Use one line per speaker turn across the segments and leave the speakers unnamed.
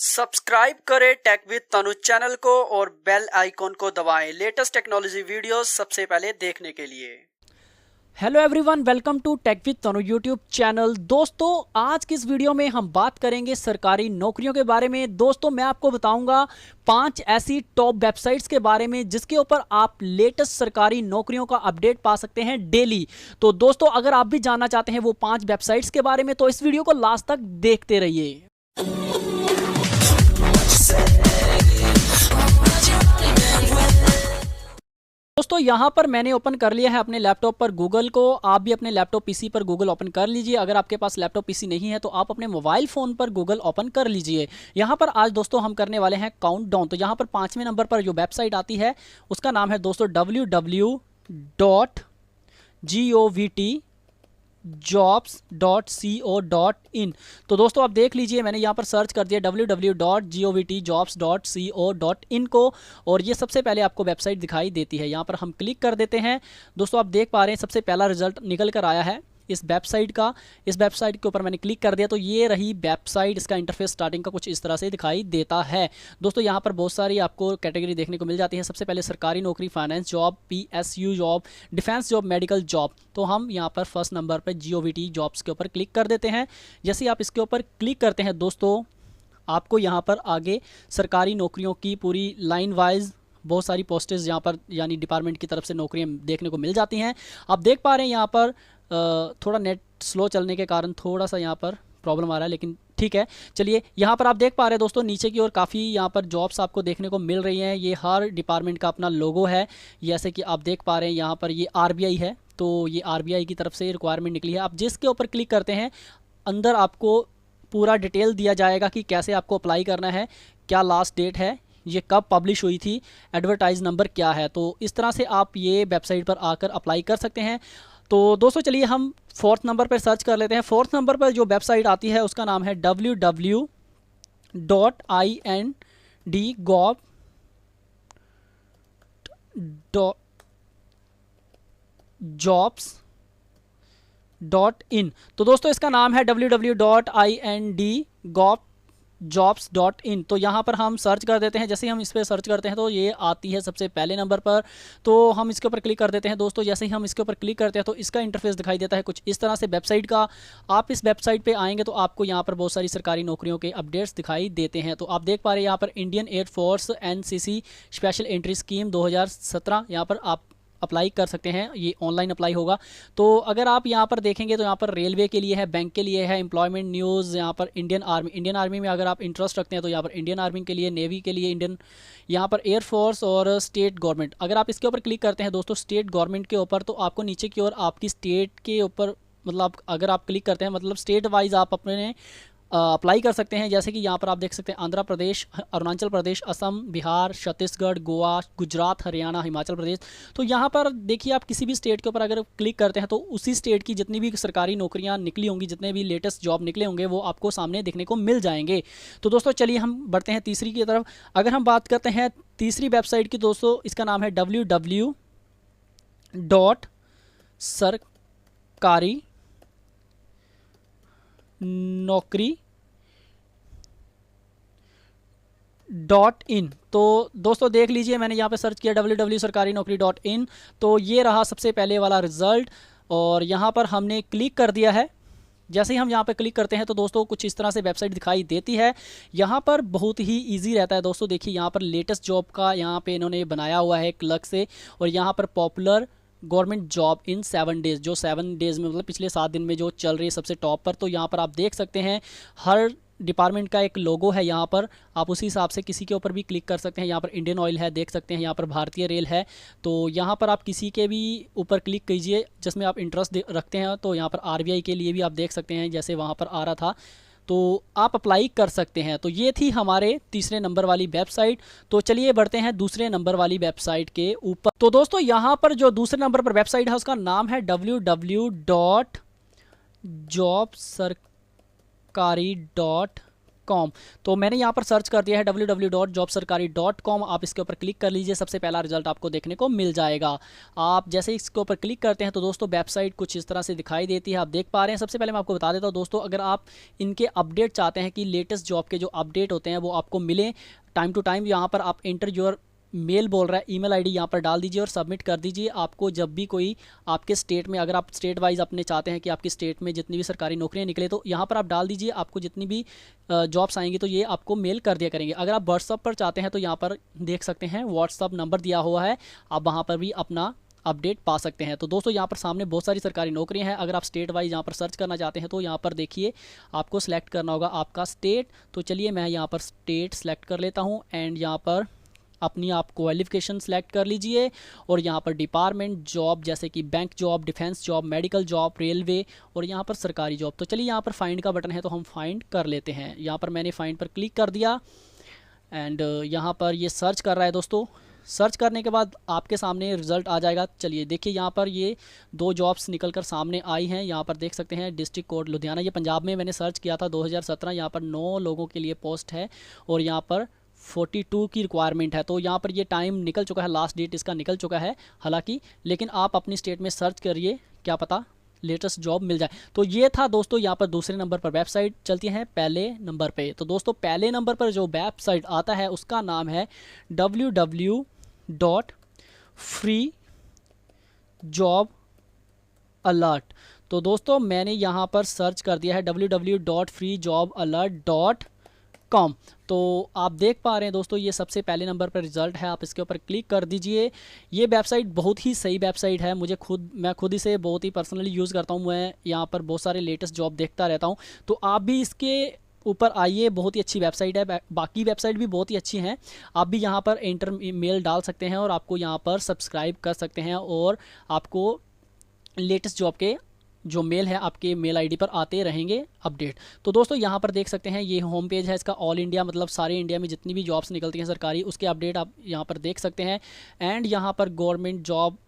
Subscribe करें take with Tanuj channel को और बेल आइकॉन को दबाएं लेटेस्ट टेक्नोलॉजी वीडियोस सबसे पहले देखने के लिए।
Hello everyone, welcome to tech with Tanu YouTube channel. दोस्तों, आज की इस वीडियो में हम बात करेंगे सरकारी नौकरियों के बारे में। दोस्तों, मैं आपको बताऊंगा 5 ऐसी टॉप वेबसाइट्स के बारे में जिसके ऊपर आप लेटेस्ट सरकारी नौकरियों का अपडेट पा सकते हैं डेली। तो दोस्तों, अगर आप भी जानना चाहते हैं वो 5 वेबसाइट्स के बारे में तो इस वीडियो को लास्ट तक देखते रहिए। दोस्तों, यहां पर मैंने ओपन कर लिया है अपने लैपटॉप पर गूगल को। आप भी अपने लैपटॉप पीसी पर गूगल ओपन कर लीजिए। अगर आपके पास लैपटॉप पीसी नहीं है तो आप अपने मोबाइल फ़ोन पर गूगल ओपन कर लीजिए। यहां पर आज दोस्तों हम करने वाले हैं काउंटडाउन। तो यहां पर 5वें नंबर पर जो वेबसाइट आती है उसका नाम है दोस्तों www.govtjobs.co.in। तो दोस्तों आप देख लीजिए, मैंने यहाँ पर सर्च कर दिया www.govtjobs.co.in को और ये सबसे पहले आपको वेबसाइट दिखाई देती है। यहाँ पर हम क्लिक कर देते हैं। दोस्तों आप देख पा रहे हैं सबसे पहला रिजल्ट निकल कर आया है इस वेबसाइट का। इस वेबसाइट के ऊपर मैंने क्लिक कर दिया तो ये रही वेबसाइट। इसका इंटरफेस स्टार्टिंग का कुछ इस तरह से दिखाई देता है। दोस्तों यहाँ पर बहुत सारी आपको कैटेगरी देखने को मिल जाती है। सबसे पहले सरकारी नौकरी, finance job, PSU job, defence job, medical job. तो हम यहाँ पर फर्स्ट नंबर पर GOVT जॉब्स के ऊपर क्लिक कर देते हैं। जैसे ही आप इसके ऊपर क्लिक करते हैं दोस्तों, आपको यहाँ पर आगे सरकारी नौकरियों की पूरी लाइन वाइज बहुत सारी पोस्टेज यहाँ पर यानी डिपार्टमेंट की तरफ से नौकरियाँ देखने को मिल जाती हैं। आप देख पा रहे हैं यहाँ पर थोड़ा नेट स्लो चलने के कारण थोड़ा सा यहाँ पर प्रॉब्लम आ रहा है, लेकिन ठीक है। चलिए, यहाँ पर आप देख पा रहे हैं दोस्तों नीचे की ओर काफ़ी यहाँ पर जॉब्स आपको देखने को मिल रही हैं। ये हर डिपार्टमेंट का अपना लोगो है। जैसे कि आप देख पा रहे हैं यहाँ पर ये RBI है, तो ये RBI की तरफ से रिक्वायरमेंट निकली है। आप जिसके ऊपर क्लिक करते हैं अंदर आपको पूरा डिटेल दिया जाएगा कि कैसे आपको अप्लाई करना है, क्या लास्ट डेट है, ये कब पब्लिश हुई थी, एडवर्टाइज नंबर क्या है। तो इस तरह से आप ये वेबसाइट पर आकर अप्लाई कर सकते हैं। तो दोस्तों चलिए हम 4th नंबर पर सर्च कर लेते हैं। 4th नंबर पर जो वेबसाइट आती है उसका नाम है www.ind.jobs.in। तो दोस्तों इसका नाम है www.ind.jobs.in। तो यहाँ पर हम सर्च कर देते हैं। जैसे ही हम इस पर सर्च करते हैं तो ये आती है सबसे पहले नंबर पर। तो हम इसके ऊपर क्लिक कर देते हैं दोस्तों। जैसे ही हम इसके ऊपर क्लिक करते हैं तो इसका इंटरफेस दिखाई देता है कुछ इस तरह से वेबसाइट का। आप इस वेबसाइट पे आएंगे तो आपको यहाँ पर बहुत सारी सरकारी नौकरियों के अपडेट्स दिखाई देते हैं। तो आप देख पा रहे हैं यहाँ पर Indian air force NCC special entry scheme 2017 यहाँ पर आप अप्लाई कर सकते हैं। ये ऑनलाइन अप्लाई होगा। तो अगर आप यहाँ पर देखेंगे तो यहाँ पर रेलवे के लिए है, बैंक के लिए है, एम्प्लॉयमेंट न्यूज़, यहाँ पर इंडियन आर्मी में अगर आप इंटरेस्ट रखते हैं तो यहाँ पर इंडियन आर्मी के लिए, नेवी के लिए, इंडियन यहाँ पर एयरफोर्स और स्टेट गवर्नमेंट। अगर आप इसके ऊपर क्लिक करते हैं दोस्तों स्टेट गवर्नमेंट के ऊपर तो आपको नीचे की ओर आपकी स्टेट के ऊपर मतलब अगर आप क्लिक करते हैं मतलब स्टेट वाइज आप अपने अप्लाई कर सकते हैं। जैसे कि यहाँ पर आप देख सकते हैं आंध्र प्रदेश, अरुणाचल प्रदेश, असम, बिहार, छत्तीसगढ़, गोवा, गुजरात, हरियाणा, हिमाचल प्रदेश। तो यहाँ पर देखिए आप किसी भी स्टेट के ऊपर अगर क्लिक करते हैं तो उसी स्टेट की जितनी भी सरकारी नौकरियाँ निकली होंगी, जितने भी लेटेस्ट जॉब निकले होंगे वो आपको सामने देखने को मिल जाएंगे। तो दोस्तों चलिए हम बढ़ते हैं तीसरी की तरफ। अगर हम बात करते हैं तीसरी वेबसाइट की दोस्तों, इसका नाम है www.सरकारी नौकरी.in। तो दोस्तों देख लीजिए, मैंने यहाँ पे सर्च किया www.सरकारी-नौकरी.in। तो ये रहा सबसे पहले वाला रिजल्ट और यहाँ पर हमने क्लिक कर दिया है। जैसे ही हम यहाँ पे क्लिक करते हैं तो दोस्तों कुछ इस तरह से वेबसाइट दिखाई देती है। यहाँ पर बहुत ही इजी रहता है दोस्तों। देखिए यहाँ पर लेटेस्ट जॉब का यहाँ पे इन्होंने बनाया हुआ है एक अलग से, और यहाँ पर popular government job in 7 days, जो 7 डेज़ में मतलब पिछले 7 दिन में जो चल रही है सबसे टॉप पर। तो यहाँ पर आप देख सकते हैं हर डिपार्टमेंट का एक लोगो है यहाँ पर। आप उसी हिसाब से किसी के ऊपर भी क्लिक कर सकते हैं। यहाँ पर इंडियन ऑयल है, देख सकते हैं, यहाँ पर भारतीय रेल है। तो यहाँ पर आप किसी के भी ऊपर क्लिक कीजिए जिसमें आप इंटरेस्ट रखते हैं। तो यहाँ पर RBI के लिए भी आप देख सकते हैं, जैसे वहाँ पर आ रहा था, तो आप अप्लाई कर सकते हैं। तो ये थी हमारे तीसरे नंबर वाली वेबसाइट। तो चलिए बढ़ते हैं दूसरे नंबर वाली वेबसाइट के ऊपर। तो दोस्तों यहाँ पर जो दूसरे नंबर पर वेबसाइट है उसका नाम है www.jobsarkari.com। www.jobsarkari.com। तो मैंने यहाँ पर सर्च कर दिया है www.jobsarkari.com। आप इसके ऊपर क्लिक कर लीजिए, सबसे पहला रिजल्ट आपको देखने को मिल जाएगा। आप जैसे इसके ऊपर क्लिक करते हैं तो दोस्तों वेबसाइट कुछ इस तरह से दिखाई देती है, आप देख पा रहे हैं। सबसे पहले मैं आपको बता देता हूँ दोस्तों, अगर आप इनके अपडेट चाहते हैं कि लेटेस्ट जॉब के जो अपडेट होते हैं वो आपको मिले टाइम टू टाइम, यहाँ पर आप एंटर योर मेल बोल रहा है, ईमेल आईडी यहाँ पर डाल दीजिए और सबमिट कर दीजिए। आपको जब भी कोई आपके स्टेट में, अगर आप स्टेट वाइज अपने चाहते हैं कि आपकी स्टेट में जितनी भी सरकारी नौकरियाँ निकले तो यहाँ पर आप डाल दीजिए, आपको जितनी भी जॉब्स आएंगी तो ये आपको मेल कर दिया करेंगे। अगर आप व्हाट्सअप पर चाहते हैं तो यहाँ पर देख सकते हैं व्हाट्सअप नंबर दिया हुआ है, आप वहाँ पर भी अपना अपडेट पा सकते हैं। तो दोस्तों यहाँ पर सामने बहुत सारी सरकारी नौकरियां हैं। अगर आप स्टेट वाइज यहाँ पर सर्च करना चाहते हैं तो यहाँ पर देखिए आपको सेलेक्ट करना होगा आपका स्टेट। तो चलिए मैं यहाँ पर स्टेट सेलेक्ट कर लेता हूँ एंड यहाँ पर अपनी आप क्वालिफिकेशन सेलेक्ट कर लीजिए और यहाँ पर डिपार्टमेंट जॉब जैसे कि bank job, defence job, medical job, railway और यहाँ पर सरकारी जॉब। तो चलिए यहाँ पर फाइंड का बटन है तो हम फाइंड कर लेते हैं। यहाँ पर मैंने फाइंड पर क्लिक कर दिया एंड यहाँ पर ये सर्च कर रहा है दोस्तों। सर्च करने के बाद आपके सामने रिज़ल्ट आ जाएगा। चलिए देखिए यहाँ पर ये 2 जॉब्स निकलकर सामने आई हैं। यहाँ पर देख सकते हैं डिस्ट्रिक्ट कोड लुधियाना, ये पंजाब में मैंने सर्च किया था 2017। यहाँ पर 9 लोगों के लिए पोस्ट है और यहाँ पर 42 की रिक्वायरमेंट है। तो यहाँ पर ये टाइम निकल चुका है, लास्ट डेट इसका निकल चुका है हालांकि, लेकिन आप अपनी स्टेट में सर्च करिए, क्या पता लेटेस्ट जॉब मिल जाए। तो ये था दोस्तों यहाँ पर दूसरे नंबर पर वेबसाइट। चलती हैं पहले नंबर पे। तो दोस्तों पहले नंबर पर जो वेबसाइट आता है उसका नाम है www.freejobalert। तो दोस्तों मैंने यहाँ पर सर्च कर दिया है www.freejobalert.com। तो आप देख पा रहे हैं दोस्तों ये सबसे पहले नंबर पर रिजल्ट है, आप इसके ऊपर क्लिक कर दीजिए। ये वेबसाइट बहुत ही सही वेबसाइट है, मैं खुद इसे बहुत ही पर्सनली यूज़ करता हूँ। मैं यहाँ पर बहुत सारे लेटेस्ट जॉब देखता रहता हूँ, तो आप भी इसके ऊपर आइए, बहुत ही अच्छी वेबसाइट है। बाकी वेबसाइट भी बहुत ही अच्छी हैं, आप भी यहाँ पर एंटर मेल डाल सकते हैं और आपको यहाँ पर सब्सक्राइब कर सकते हैं और आपको लेटेस्ट जॉब के जो मेल है आपके मेल आईडी पर आते रहेंगे अपडेट। तो दोस्तों यहाँ पर देख सकते हैं ये होम पेज है इसका, ऑल इंडिया मतलब सारे इंडिया में जितनी भी जॉब्स निकलती हैं सरकारी उसके अपडेट आप यहाँ पर देख सकते हैं। एंड यहाँ पर गवर्नमेंट जॉब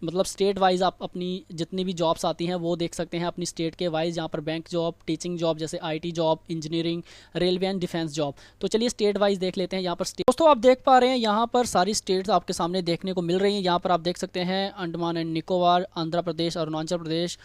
मतलब स्टेट वाइज आप अपनी जितनी भी जॉब्स आती हैं वो देख सकते हैं अपनी स्टेट के वाइज। यहाँ पर बैंक जॉब, टीचिंग जॉब जैसे IT job, engineering, railway and defence job. तो चलिए स्टेट वाइज देख लेते हैं। यहाँ पर दोस्तों आप देख पा रहे हैं यहाँ पर सारी स्टेट्स आपके सामने देखने को मिल रही हैं। यहाँ पर आप देख सकते हैं अंडमान एंड निकोबार, आंध्र प्रदेश, अरुणाचल प्रदेश,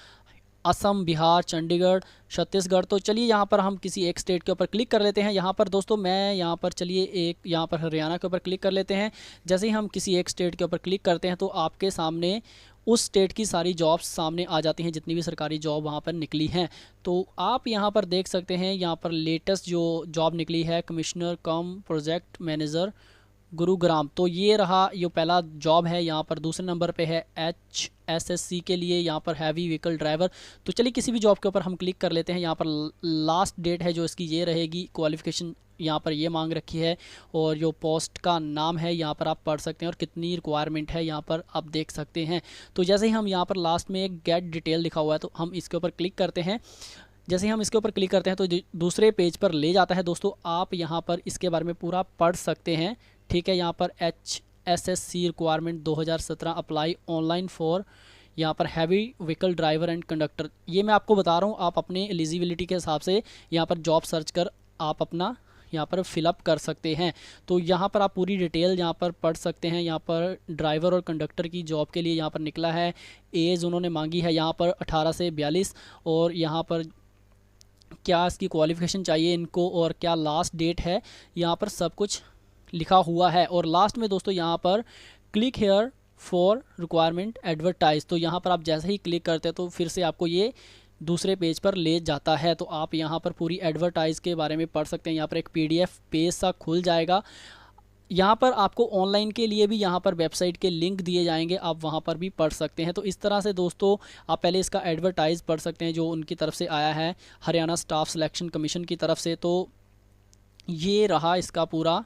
असम, बिहार, चंडीगढ़, छत्तीसगढ़। तो चलिए यहाँ पर हम किसी एक स्टेट के ऊपर क्लिक कर लेते हैं। यहाँ पर दोस्तों मैं यहाँ पर चलिए यहाँ पर हरियाणा के ऊपर क्लिक कर लेते हैं। जैसे ही हम किसी एक स्टेट के ऊपर क्लिक करते हैं तो आपके सामने उस स्टेट की सारी जॉब्स सामने आ जाती हैं, जितनी भी सरकारी जॉब वहाँ पर निकली हैं। तो आप यहाँ पर देख सकते हैं यहाँ पर लेटेस्ट जो जॉब निकली है कमिश्नर कम प्रोजेक्ट मैनेजर गुरुग्राम। तो ये रहा, ये पहला जॉब है। यहाँ पर दूसरे नंबर पे है HSSC के लिए, यहाँ पर हैवी व्हीकल ड्राइवर। तो चलिए किसी भी जॉब के ऊपर हम क्लिक कर लेते हैं। यहाँ पर लास्ट डेट है जो इसकी ये रहेगी, क्वालिफ़िकेशन यहाँ पर ये मांग रखी है और जो पोस्ट का नाम है यहाँ पर आप पढ़ सकते हैं और कितनी रिक्वायरमेंट है यहाँ पर आप देख सकते हैं। तो जैसे ही हम यहाँ पर लास्ट में एक गेट डिटेल लिखा हुआ है तो हम इसके ऊपर क्लिक करते हैं। जैसे ही हम इसके ऊपर क्लिक करते हैं तो दूसरे पेज पर ले जाता है। दोस्तों आप यहाँ पर इसके बारे में पूरा पढ़ सकते हैं, ठीक है। यहाँ पर HSSC requirement 2017 apply online for यहाँ पर heavy vehicle driver and conductor. ये मैं आपको बता रहा हूँ, आप अपने एलिजिबिलिटी के हिसाब से यहाँ पर जॉब सर्च कर आप अपना यहाँ पर फिलअप कर सकते हैं। तो यहाँ पर आप पूरी डिटेल यहाँ पर पढ़ सकते हैं। यहाँ पर ड्राइवर और कंडक्टर की जॉब के लिए यहाँ पर निकला है, एज उन्होंने मांगी है यहाँ पर 18 से 42 और यहाँ पर क्या इसकी क्वालिफ़िकेशन चाहिए इनको और क्या लास्ट डेट है यहाँ पर सब कुछ लिखा हुआ है। और लास्ट में दोस्तों यहाँ पर click here for requirement advertise. तो यहाँ पर आप जैसे ही क्लिक करते हैं तो फिर से आपको ये दूसरे पेज पर ले जाता है। तो आप यहाँ पर पूरी एडवर्टाइज़ के बारे में पढ़ सकते हैं। यहाँ पर एक PDF पेज सा खुल जाएगा। यहाँ पर आपको ऑनलाइन के लिए भी यहाँ पर वेबसाइट के लिंक दिए जाएंगे, आप वहाँ पर भी पढ़ सकते हैं। तो इस तरह से दोस्तों आप पहले इसका एडवर्टाइज़ पढ़ सकते हैं जो उनकी तरफ से आया है हरियाणा स्टाफ सिलेक्शन कमीशन की तरफ से। तो ये रहा इसका पूरा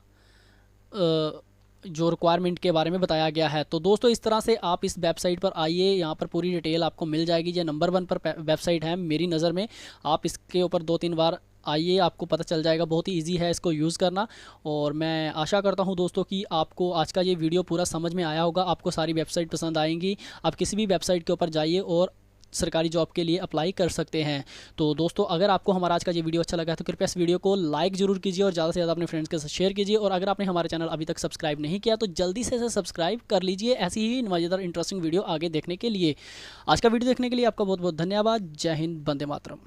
जो रिक्वायरमेंट के बारे में बताया गया है। तो दोस्तों इस तरह से आप इस वेबसाइट पर आइए, यहाँ पर पूरी डिटेल आपको मिल जाएगी। ये नंबर 1 पर वेबसाइट है मेरी नज़र में। आप इसके ऊपर 2-3 बार आइए, आपको पता चल जाएगा। बहुत ही इजी है इसको यूज़ करना। और मैं आशा करता हूं दोस्तों कि आपको आज का ये वीडियो पूरा समझ में आया होगा, आपको सारी वेबसाइट पसंद आएंगी। आप किसी भी वेबसाइट के ऊपर जाइए और सरकारी जॉब के लिए अप्लाई कर सकते हैं। तो दोस्तों अगर आपको हमारा आज का ये वीडियो अच्छा लगा तो कृपया इस वीडियो को लाइक जरूर कीजिए और ज़्यादा से ज़्यादा अपने फ्रेंड्स के साथ शेयर कीजिए। और अगर आपने हमारे चैनल अभी तक सब्सक्राइब नहीं किया तो जल्दी से सब्सक्राइब कर लीजिए ऐसी ही मज़ेदार इंटरेस्टिंग वीडियो आगे देखने के लिए। आज का वीडियो देखने के लिए आपका बहुत बहुत धन्यवाद। जय हिंद, वंदे मातरम।